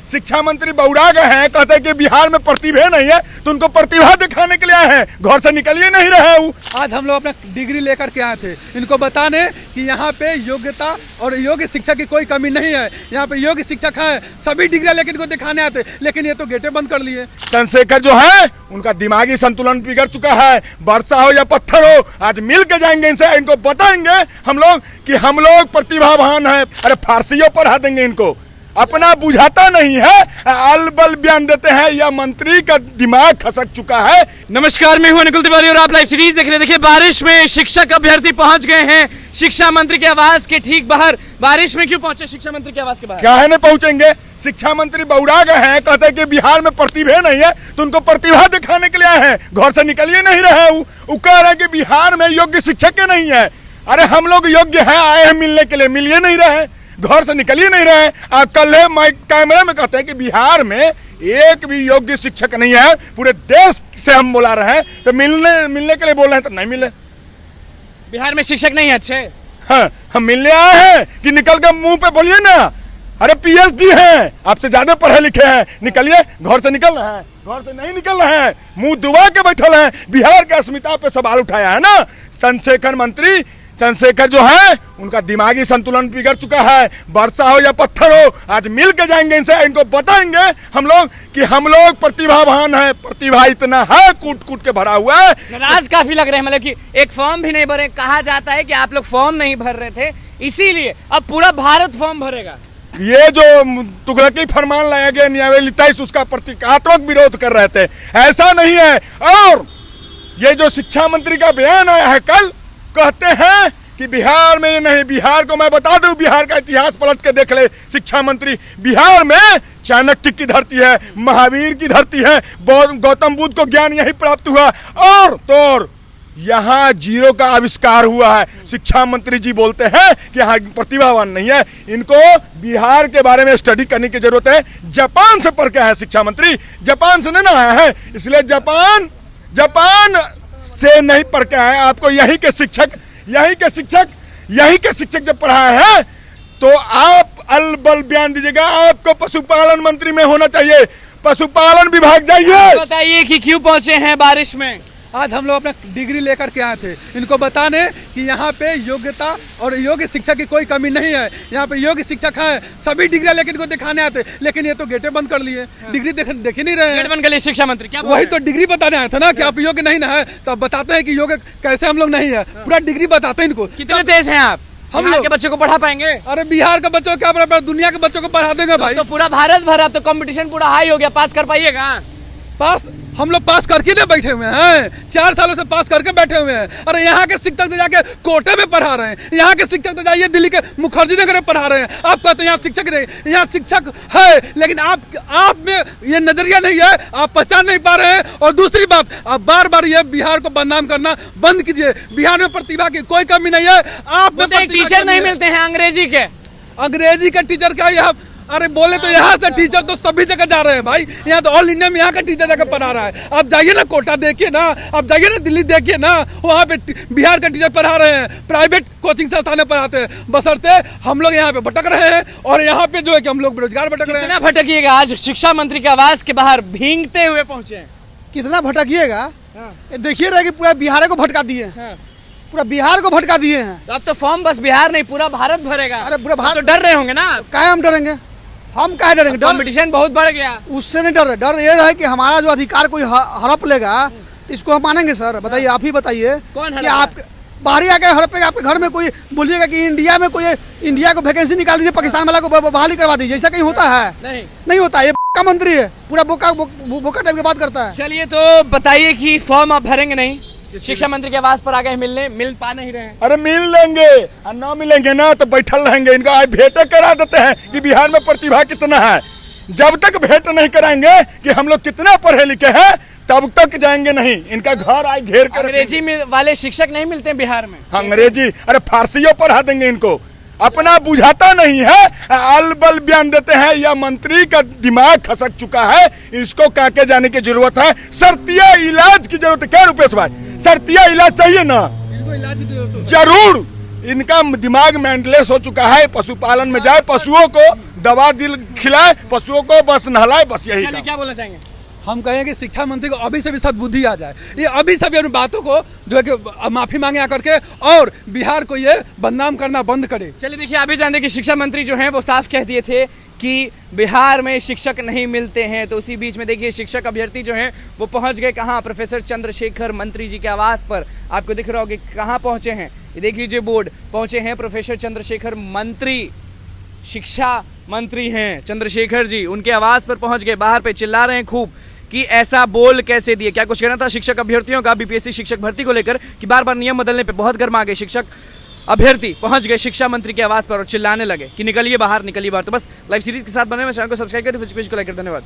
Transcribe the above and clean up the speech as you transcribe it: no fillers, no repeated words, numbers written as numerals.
शिक्षा मंत्री बौरा गए हैं, कहते हैं कि बिहार में प्रतिभा नहीं है, तो उनको प्रतिभा दिखाने के लिए आए हैं, घर से निकलिए नहीं रहे वो। आज हम लोग अपना डिग्री लेकर के आए थे इनको बताने कि यहाँ पे योग्यता और योग्य शिक्षक की कोई कमी नहीं है, यहाँ पे योग्य शिक्षक हैं, सभी डिग्री लेकर इनको दिखाने आते, लेकिन ये तो गेटें बंद कर लिए। चंद्रशेखर जो है उनका दिमागी संतुलन बिगड़ चुका है, वर्षा हो या पत्थर हो, आज मिल के जाएंगे इनसे, इनको बताएंगे हम लोग कि हम लोग प्रतिभावान हैं। अरे फारसियों पढ़ा देंगे इनको, अपना बुझाता नहीं है, अलबल बयान देते हैं, यह मंत्री का दिमाग खसक चुका है। नमस्कार, मैं हूं निकुल तिवारी और आप लाइव सीरीज देख रहे हैं। देखिए, बारिश में शिक्षक अभ्यर्थी पहुंच गए हैं शिक्षा मंत्री के आवास के ठीक बाहर। बारिश में क्यों पहुंचे शिक्षा मंत्री के आवास के बाहर? क्या है नहीं पहुंचेंगे, शिक्षा मंत्री बौरा गए हैं, कहते हैं कि बिहार में प्रतिभा नहीं है, तो उनको प्रतिभा दिखाने के लिए आए हैं, घर से निकलिए नहीं रहे वो कह रहे हैं कि बिहार में योग्य शिक्षक नहीं है। अरे हम लोग योग्य हैं, आए हैं मिलने के लिए, मिलिए नहीं रहे, घर से निकलिए नहीं रहे। कल कैमरे में कहते हैं कि बिहार में एक भी योग्य शिक्षक नहीं है, पूरे देश से हम बुला रहे हैं, तो मिलने के लिए बोल रहे हैं, तो नहीं मिले। बिहार में शिक्षक नहीं है अच्छे? हाँ, हम मिलने आए हैं कि निकल कर मुंह पे बोलिए ना। अरे पीएचडी हैं, आपसे ज्यादा पढ़े लिखे हैं, निकलिए, घर से निकल रहे हैं, घर से नहीं निकल रहे हैं, मुंह दुबा के बैठल हैं। बिहार के अस्मिता पे सवाल उठाया है ना चंद्रशेखर मंत्री। चंद्रशेखर जो है उनका दिमागी संतुलन बिगड़ चुका है, वर्षा हो या पत्थर हो, आज मिल के जाएंगे इनसे, इनको बताएंगे हम लोग कि हम लोग प्रतिभावान हैं, प्रतिभा इतना है कूट कूट के भरा हुआ है। नाराज काफी लग रहे हैं, मतलब कि एक फॉर्म भी नहीं भरे। कहा जाता है कि आप लोग फॉर्म नहीं भर रहे थे, इसीलिए अब पूरा भारत फॉर्म भरेगा। ये जो तुगलकी फरमान लाया गया न्यायालय 23, उसका प्रतीकात्मक विरोध कर रहे थे, ऐसा नहीं है। और ये जो शिक्षा मंत्री का बयान आया है कल, कहते हैं कि बिहार में ये नहीं, बिहार को मैं बता दूं, बिहार का इतिहास पलट के देख ले शिक्षा मंत्री, बिहार में चाणक्य की धरती है, महावीर की धरती है, गौतम बुद्ध को ज्ञान यही प्राप्त हुआ, और तो यहाँ जीरो का आविष्कार हुआ है। शिक्षा मंत्री जी बोलते हैं कि यहाँ प्रतिभावान नहीं है, इनको बिहार के बारे में स्टडी करने की जरूरत है। जापान से पढ़ के आया शिक्षा मंत्री, जापान से नहीं ना आया है, इसलिए जापान से नहीं पढ़ के आए। आपको यही के शिक्षक जब पढ़ाए हैं, तो आप अलबल बयान दीजिएगा। आपको पशुपालन मंत्री में होना चाहिए, पशुपालन विभाग जाइए। बताइए कि क्यों पहुंचे हैं बारिश में? आज हम लोग अपना डिग्री लेकर के आए थे इनको बताने कि यहाँ पे योग्यता और योग्य शिक्षक की कोई कमी नहीं है, यहाँ पे योग्य शिक्षक हैं, सभी डिग्री लेकर इनको दिखाने आते, लेकिन ये तो गेटें बंद कर लिए। डिग्री देख ही नहीं रहे हैं। गेट बंद कर लिए शिक्षा मंत्री, क्या वही तो डिग्री बताने आए थे ना कि आप योग्य नहीं ना है, तो अब बताते हैं कि योग्य कैसे हम लोग नहीं है, पूरा डिग्री बताते हैं इनको। कितने तेज हैं आप? हम लोग के बच्चों को पढ़ा पाएंगे? अरे बिहार के बच्चों को क्या, दुनिया के बच्चों को पढ़ा देंगे भाई। तो पूरा भारत भर, अब तो कंपटीशन पूरा हाई हो गया, पास कर पाइएगा? पास हम लोग पास करके ना बैठे हुए हैं, 4 सालों से पास करके बैठे हुए हैं। अरे यहाँ के शिक्षक तो जाके कोटे में पढ़ा रहे हैं, यहाँ के शिक्षक तो जाइए दिल्ली के मुखर्जी नगर में पढ़ा रहे हैं। आप कहते हैं यहाँ शिक्षक नहीं, यहाँ शिक्षक है, लेकिन आप में ये नजरिया नहीं है, आप पहचान नहीं पा रहे हैं। और दूसरी बात, आप बार बार ये बिहार को बदनाम करना बंद कीजिए। बिहार में प्रतिभा की कोई कमी नहीं है। आप में टीचर नहीं मिलते हैं अंग्रेजी के टीचर क्या यहाँ? अरे बोले तो यहाँ से टीचर तो सभी जगह जा रहे हैं भाई, यहाँ तो ऑल इंडिया में यहाँ का टीचर जाकर पढ़ा रहा है। आप जाइए ना कोटा देखिए ना, आप जाइए ना दिल्ली देखिए ना, वहाँ पे बिहार का टीचर पढ़ा रहे हैं, प्राइवेट कोचिंग संस्थान पढ़ाते हैं। बशर्ते हम लोग यहाँ पे भटक रहे हैं, और यहाँ पे जो है कि हम लोग बेरोजगार भटक रहे हैं। भटकिएगा, आज शिक्षा मंत्री के आवास के बाहर भींगते हुए पहुंचे हैं। कितना भटकिएगा, देखिए रहे कि पूरा बिहार को भटका दिए, पूरा बिहार को भटका दिए हैं। तो अब तो फॉर्म बस बिहार नहीं, पूरा भारत भरेगा। अरे पूरा भारत, तो डर रहे होंगे ना? काहे हम डरेंगे, हम काहे डरेंगे? कंपटीशन बहुत बढ़ गया, उससे नहीं डर डर ये है कि हमारा जो अधिकार कोई हड़प लेगा, इसको हम मानेंगे? सर बताइए, आप ही बताइए कि आप बाहरी आके हड़पेगा, आपके घर में कोई बोलिएगा कि इंडिया में कोई, इंडिया को वैकेंसी निकाल दीजिए, पाकिस्तान वाला को बहाली करवा दीजिए, ऐसा कहीं होता है? नहीं होता। ये बोका मंत्री है, पूरा बोका टाइप की बात करता है। चलिए, तो बताइए कि फॉर्म आप भरेंगे नहीं? शिक्षा मंत्री के आवास पर आ गए मिलने, मिल पा नहीं रहे हैं। अरे मिल लेंगे, और ना मिलेंगे ना तो बैठल रहेंगे। इनको आज भेंटे करा देते हैं कि बिहार में प्रतिभा कितना है। जब तक भेंट नहीं कराएंगे कि हम लोग कितना पढ़े लिखे हैं, तब तक जाएंगे नहीं। इनका घर आए घेर कर। अंग्रेजी वाले शिक्षक नहीं मिलते बिहार में? अंग्रेजी, अरे फारसियों पढ़ा देंगे इनको, अपना बुझाता नहीं है, अलबल बयान देते हैं। यह मंत्री का दिमाग खसक चुका है, इसको काके जाने की जरूरत है। शर्तिया इलाज की जरूरत है। क्या रुपेश भाई, शर्तिया इलाज चाहिए ना? जरूर इनका दिमाग मेंटलेस हो चुका है। पशुपालन में जाए, पशुओं को दवा दिल खिलाए, पशुओं को बस नहलाए, बस यही चलिए, काम। क्या बोलना चाहेंगे? हम कहें कि शिक्षा मंत्री को अभी से भी सद्बुद्धि आ जाए, ये अभी से भी उन बातों को जो है कि माफी मांगे आकर के, और बिहार को ये बदनाम करना बंद करे। चलिए देखिए, अभी जानते कि शिक्षा मंत्री जो हैं वो साफ कह दिए थे कि बिहार में शिक्षक नहीं मिलते हैं। तो उसी बीच में देखिए शिक्षक अभ्यर्थी जो हैं वो पहुंच गए कहाँ? प्रोफेसर चंद्रशेखर मंत्री जी के आवास पर। आपको दिख रहा होगा कहाँ पहुंचे हैं, ये देख लीजिए बोर्ड, पहुंचे हैं प्रोफेसर चंद्रशेखर मंत्री, शिक्षा मंत्री हैं चंद्रशेखर जी, उनके आवास पर पहुंच गए। बाहर पे चिल्ला रहे हैं खूब कि ऐसा बोल कैसे दिए। क्या कुछ कहना था शिक्षक अभ्यर्थियों का बीपीएससी शिक्षक भर्ती को लेकर कि बार बार नियम बदलने पे बहुत गर्मा गए शिक्षक अभ्यर्थी, पहुंच गए शिक्षा मंत्री के आवास पर और चिल्लाने लगे कि निकलिए बाहर, निकलिए बाहर। तो बस लाइव सीरीज के साथ बने हुए चैनल को सब्सक्राइब करें, फेसबुक पेज को लाइक कर। धन्यवाद।